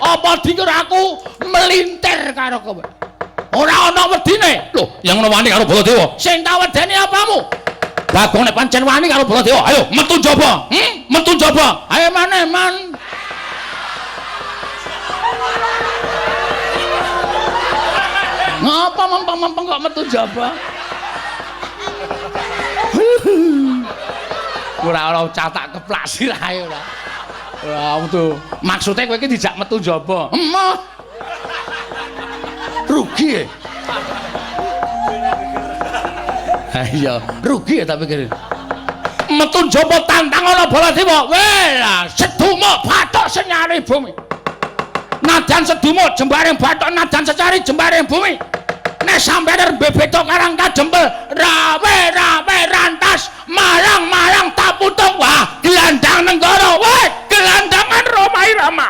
Apa dikira aku melintir karo kowe? Ora ana wedine. Lho, yang ana wani karo Baladewa. Sing tak wedeni apamu? Bagong nek pancen wani karo Baladewa, ayo metu njaba. Metu njaba. Ayo maneh, Man. Ngapa mempeng-mempeng kok metu njaba? Ora ana catak keplasir ae ora. Ora metu. Maksude kowe iki dijak metu njaba. Emoh. Rugi. Ha iya, rugi ya tak pikir. Metu njaba tantang ana Baladewa. Weh, sedumuk bathuk senyari bumi. Nadan sedumuk jembareng bathuk nadan secari jembareng bumi. Nek sampeyan bebeto karang kajempel rawe rantas marang tak putung wah gelandang nenggara weh gelandangan Roma Irama